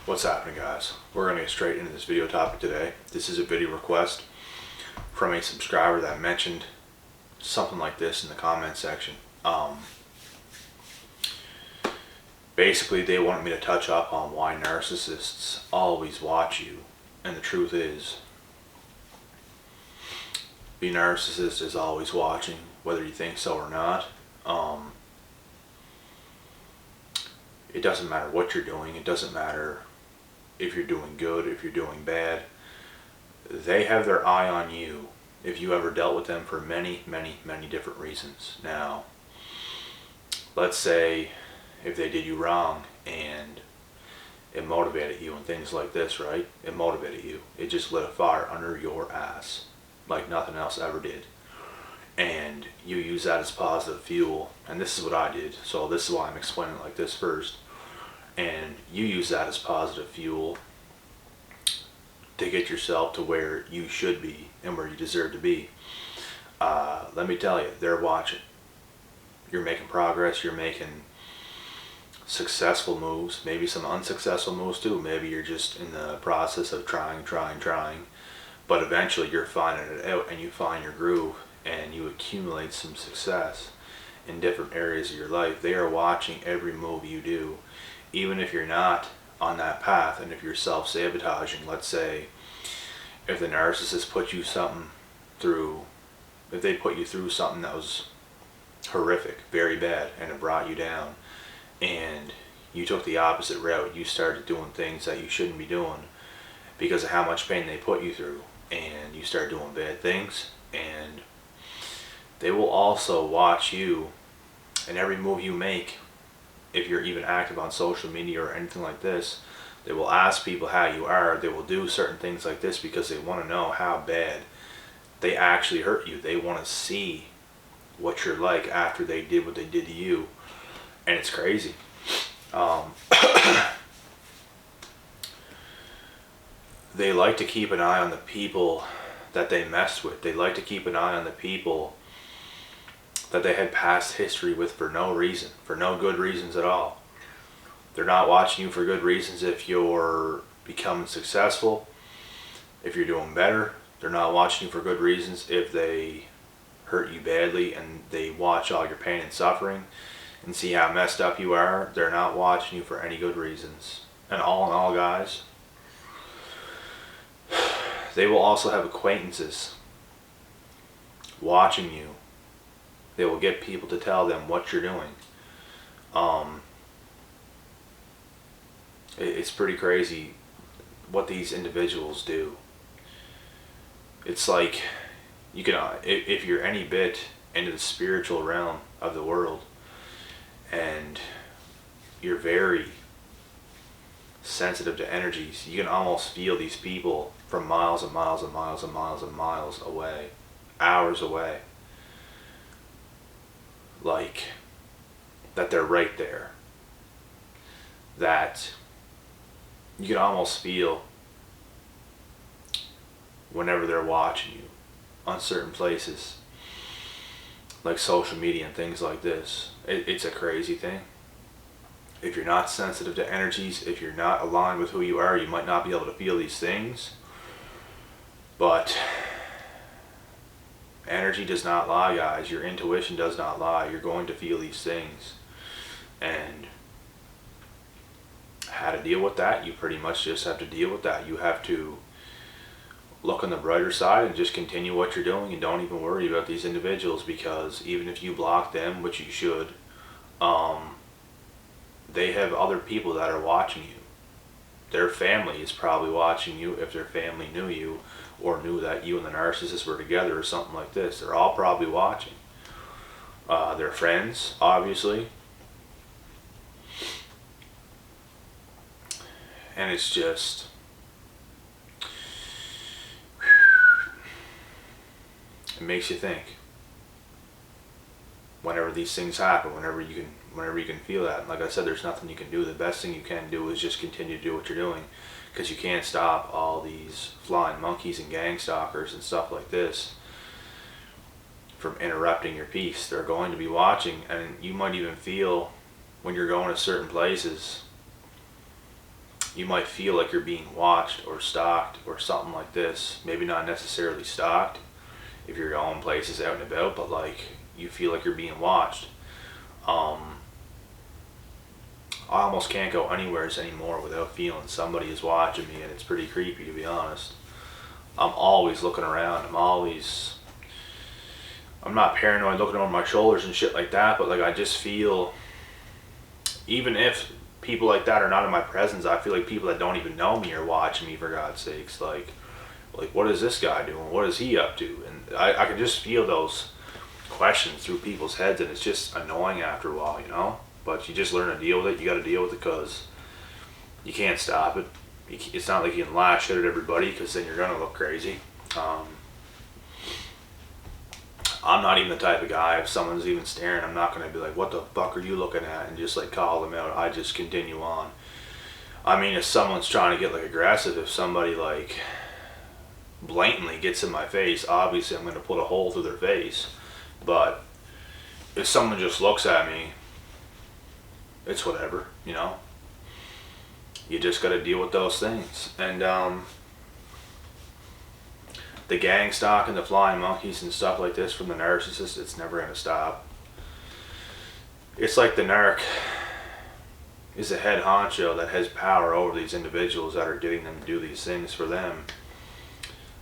What's happening, guys? We're going to get straight into this video topic today. This is a video request from a subscriber that mentioned something like this in the comment section. Basically, they wanted me to touch up on why narcissists always watch you. And the truth is, the narcissist is always watching, whether you think so or not. It doesn't matter what you're doing. It doesn't matter if you're doing good, if you're doing bad. They have their eye on you if you ever dealt with them for many, many, many different reasons. Now, let's say if they did you wrong and it motivated you and things like this, right? It motivated you. It just lit a fire under your ass like nothing else ever did. And you use that as positive fuel. And this is what I did. So this is why I'm explaining it like this first. And you use that as positive fuel to get yourself to where you should be and where you deserve to be. Let me tell you, they're watching. You're making progress. You're making successful moves. Maybe some unsuccessful moves too. Maybe you're just in the process of trying. But eventually you're finding it out and you find your groove and you accumulate some success in different areas of your life. They are watching every move you do. Even if you're not on that path, and if you're self-sabotaging, let's say if the narcissist put you something through, if they put you through something that was horrific, very bad, and it brought you down, and you took the opposite route, you started doing things that you shouldn't be doing because of how much pain they put you through, and you start doing bad things, and they will also watch you and every move you make. If you're even active on social media or anything like this, they will ask people how you are. They will do certain things like this because they want to know how bad they actually hurt you. They want to see what you're like after they did what they did to you. And it's crazy. They like to keep an eye on the people that they messed with. They like to keep an eye on the people that they had past history with for no reason, for no good reasons at all. They're not watching you for good reasons if you're becoming successful, if you're doing better. They're not watching you for good reasons if they hurt you badly and they watch all your pain and suffering and see how messed up you are. They're not watching you for any good reasons. And all in all, guys, they will also have acquaintances watching you. They will get people to tell them what you're doing. It's pretty crazy what these individuals do. It's like, you can, if you're any bit into the spiritual realm of the world, and you're very sensitive to energies, you can almost feel these people from miles and miles and miles and miles and miles away, hours away. Like, that they're right there. That you can almost feel whenever they're watching you on certain places, like social media and things like this. It's a crazy thing. If you're not sensitive to energies, if you're not aligned with who you are, you might not be able to feel these things. But energy does not lie, guys. Your intuition does not lie. You're going to feel these things. And how to deal with that? You pretty much just have to deal with that. You have to look on the brighter side and just continue what you're doing and don't even worry about these individuals, because even if you block them, which you should, they have other people that are watching you. Their family is probably watching you if their family knew you or knew that you and the narcissist were together or something like this. They're all probably watching. Their friends, obviously. And it's just, it makes you think. Whenever these things happen, whenever you can feel that. And like I said, there's nothing you can do. The best thing you can do is just continue to do what you're doing, because you can't stop all these flying monkeys and gang stalkers and stuff like this from interrupting your peace. They're going to be watching, and you might even feel when you're going to certain places you might feel like you're being watched or stalked or something like this. Maybe not necessarily stalked if you're going places out and about, but like you feel like you're being watched. I almost can't go anywheres anymore without feeling somebody is watching me, and it's pretty creepy, to be honest. I'm always looking around. I'm not paranoid looking over my shoulders and shit like that, but like I just feel, even if people like that are not in my presence, I feel like people that don't even know me are watching me, for God's sakes. Like what is this guy doing? What is he up to? And I can just feel those questions through people's heads, and it's just annoying after a while, you know? But you just learn to deal with it. You got to deal with it because you can't stop it. It's not like you can lash out at everybody, because then you're going to look crazy. I'm not even the type of guy, if someone's even staring, I'm not going to be like, what the fuck are you looking at? And just like call them out. I just continue on. I mean, if someone's trying to get like aggressive, if somebody like blatantly gets in my face, obviously I'm going to put a hole through their face. But if someone just looks at me, it's whatever, you know? You just got to deal with those things. And the gang stalk and the flying monkeys and stuff like this from the narcissist, it's never going to stop. It's like the narc is a head honcho that has power over these individuals that are getting them to do these things for them,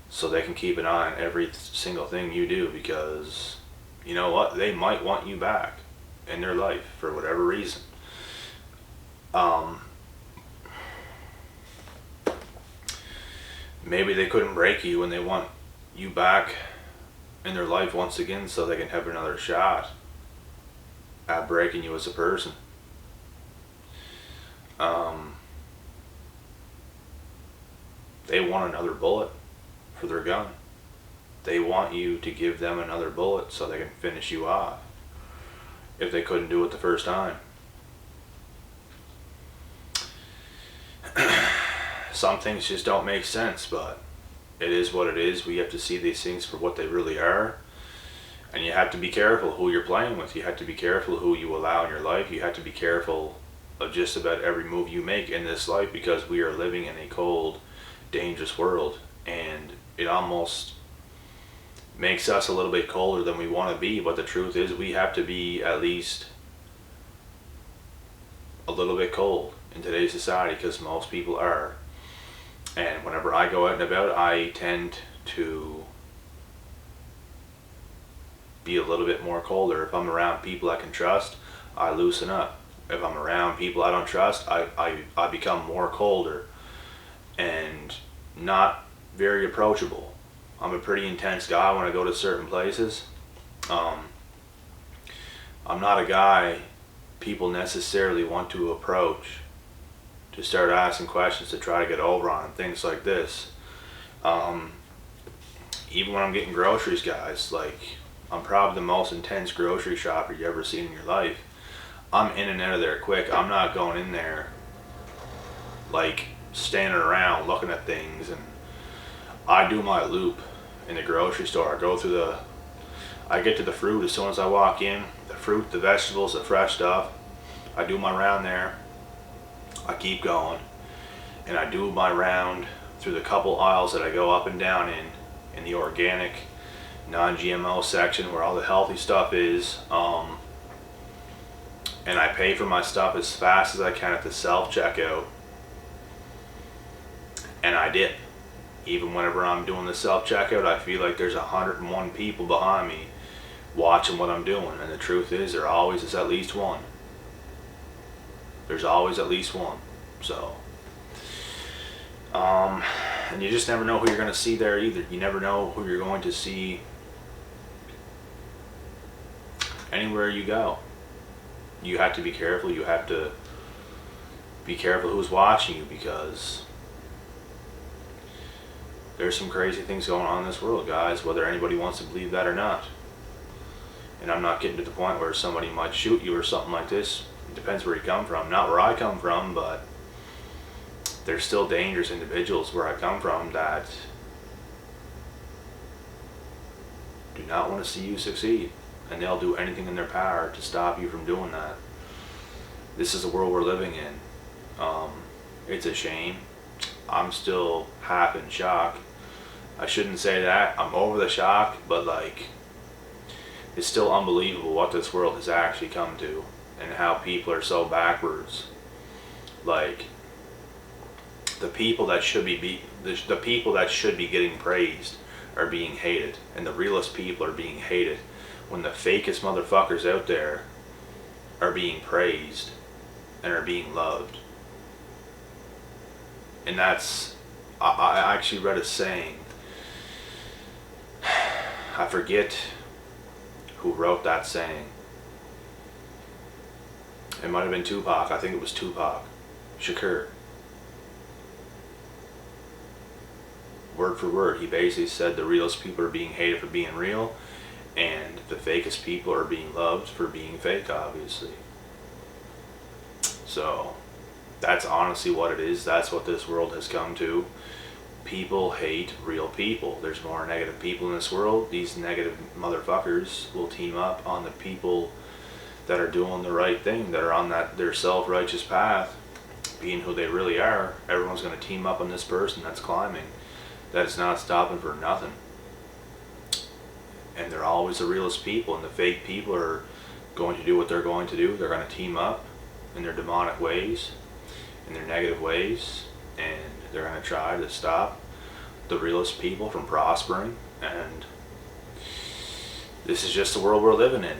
so they can keep an eye on every single thing you do, because you know what, they might want you back in their life for whatever reason. Maybe they couldn't break you and they want you back in their life once again so they can have another shot at breaking you as a person. They want another bullet for their gun. They want you to give them another bullet so they can finish you off if they couldn't do it the first time. Some things just don't make sense, but it is what it is. We have to see these things for what they really are. And you have to be careful who you're playing with. You have to be careful who you allow in your life. You have to be careful of just about every move you make in this life, because we are living in a cold, dangerous world. And it almost makes us a little bit colder than we want to be. But the truth is, we have to be at least a little bit cold in today's society, because most people are. And whenever I go out and about, I tend to be a little bit more colder. If I'm around people I can trust, I loosen up. If I'm around people I don't trust, I become more colder and not very approachable. I'm a pretty intense guy when I go to certain places. I'm not a guy people necessarily want to approach to start asking questions to try to get over on, things like this. Even when I'm getting groceries, guys, like, I'm probably the most intense grocery shopper you ever seen in your life. I'm in and out of there quick. I'm not going in there like standing around looking at things. And I do my loop in the grocery store. I get to the fruit as soon as I walk in. The fruit, the vegetables, the fresh stuff. I do my round there. I keep going, and I do my round through the couple aisles that I go up and down in the organic, non-GMO section where all the healthy stuff is, and I pay for my stuff as fast as I can at the self-checkout, and I dip. Even whenever I'm doing the self-checkout, I feel like there's 101 people behind me watching what I'm doing, and the truth is, there always is at least one. There's always at least one. So, and you just never know who you're going to see there either. You never know who you're going to see anywhere you go. You have to be careful. You have to be careful who's watching you, because there's some crazy things going on in this world, guys, whether anybody wants to believe that or not. And I'm not getting to the point where somebody might shoot you or something like this. It depends where you come from. Not where I come from, but there's still dangerous individuals where I come from that do not want to see you succeed. And they'll do anything in their power to stop you from doing that. This is the world we're living in. It's a shame. I'm still half in shock. I shouldn't say that. I'm over the shock, but like, it's still unbelievable what this world has actually come to and how people are so backwards. Like, the people that should be the people that should be getting praised are being hated, and the realest people are being hated, when the fakest motherfuckers out there are being praised and are being loved. And that's, I actually read a saying, I forget who wrote that saying. It might have been Tupac. I think it was Tupac Shakur. Word for word, he basically said the realest people are being hated for being real, and the fakest people are being loved for being fake, obviously. So that's honestly what it is. That's what this world has come to. People hate real people. There's more negative people in this world. These negative motherfuckers will team up on the people that are doing the right thing, that are on that their self-righteous path, being who they really are. Everyone's going to team up on this person that's climbing, that is not stopping for nothing. And they're always the realest people, and the fake people are going to do what they're going to do. They're going to team up in their demonic ways, in their negative ways, and they're going to try to stop the realest people from prospering. And this is just the world we're living in.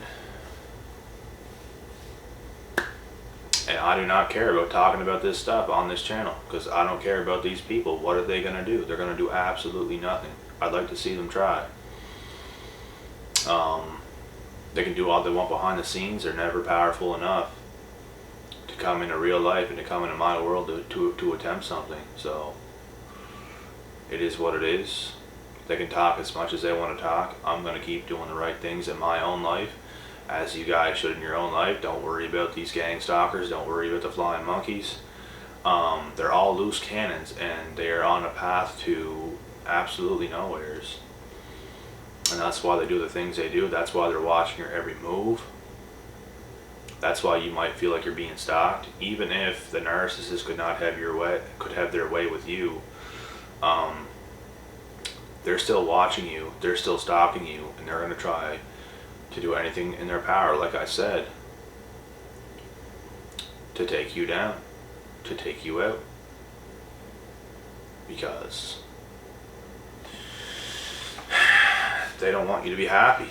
And I do not care about talking about this stuff on this channel, because I don't care about these people. What are they going to do? They're going to do absolutely nothing. I'd like to see them try. They can do all they want behind the scenes. They're never powerful enough to come into real life and to come into my world to attempt something. So it is what it is. They can talk as much as they want to talk. I'm going to keep doing the right things in my own life, as you guys should in your own life. Don't worry about these gang stalkers. Don't worry about the flying monkeys. They're all loose cannons, and they are on a path to absolutely nowheres. And that's why they do the things they do. That's why they're watching your every move. That's why you might feel like you're being stalked. Even if the narcissist could not have their way with you, they're still watching you. They're still stalking you, and they're going to try to do anything in their power, like I said, to take you down, to take you out. Because they don't want you to be happy.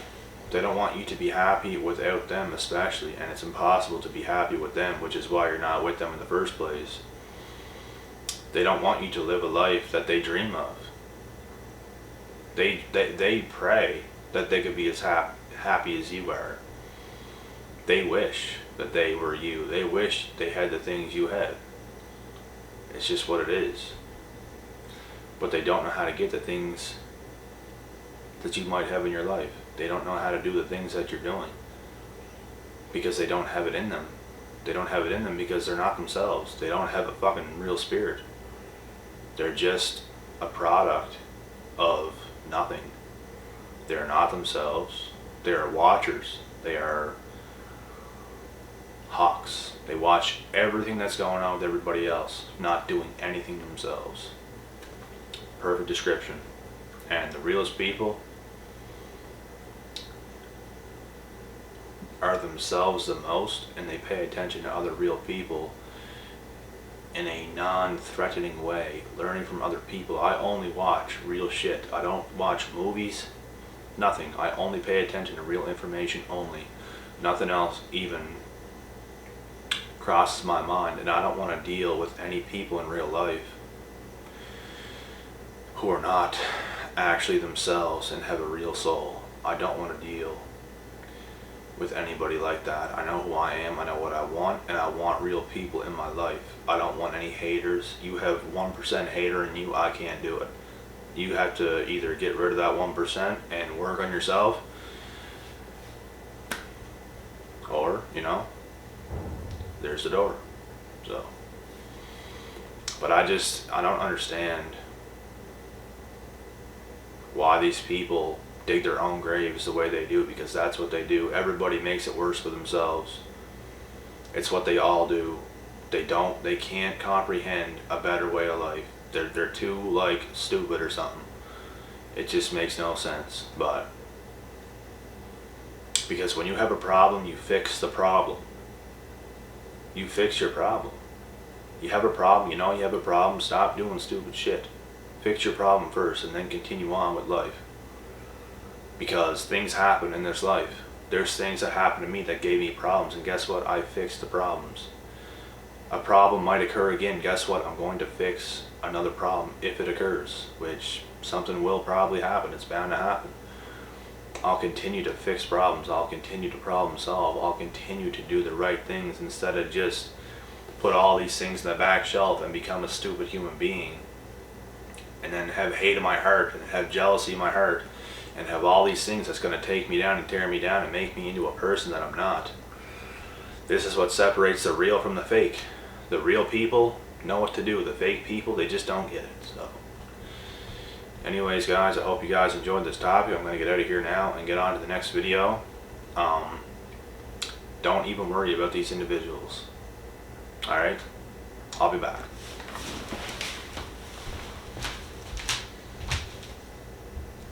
They don't want you to be happy without them, especially, and it's impossible to be happy with them, which is why you're not with them in the first place. They don't want you to live a life that they dream of. They pray that they could be as happy as you are. They wish that they were you. They wish they had the things you had. It's just what it is. But they don't know how to get the things that you might have in your life. They don't know how to do the things that you're doing, because they don't have it in them. They don't have it in them because they're not themselves. They don't have a fucking real spirit. They're just a product of nothing. They're not themselves. They are watchers. They are hawks. They watch everything that's going on with everybody else, not doing anything themselves. Perfect description. And the realest people are themselves the most, and they pay attention to other real people in a non-threatening way, learning from other people. I only watch real shit. I don't watch movies, nothing. I only pay attention to real information only. Nothing else even crosses my mind, and I don't want to deal with any people in real life who are not actually themselves and have a real soul. I don't want to deal with anybody like that. I know who I am, I know what I want, and I want real people in my life. I don't want any haters. You have 1% hater in you, I can't do it. You have to either get rid of that 1% and work on yourself, or, there's the door. So, but I don't understand why these people dig their own graves the way they do, because that's what they do. Everybody makes it worse for themselves. It's what they all do. They can't comprehend a better way of life. They're too like stupid or something. It just makes no sense. But because when you have a problem, you fix the problem. You fix your problem. You have a problem, you know you have a problem, stop doing stupid shit. Fix your problem first and then continue on with life. Because things happen in this life. There's things that happened to me that gave me problems, and guess what? I fixed the problems. A problem might occur again. Guess what? I'm going to fix another problem if it occurs, which something will probably happen. It's bound to happen. I'll continue to fix problems. I'll continue to problem solve. I'll continue to do the right things instead of just put all these things in the back shelf and become a stupid human being, and then have hate in my heart and have jealousy in my heart and have all these things that's going to take me down and tear me down and make me into a person that I'm not. This is what separates the real from the fake. The real people know what to do. The fake people, they just don't get it. So anyways, guys, I hope you guys enjoyed this topic. I'm going to get out of here now and get on to the next video. Don't even worry about these individuals. Alright? I'll be back.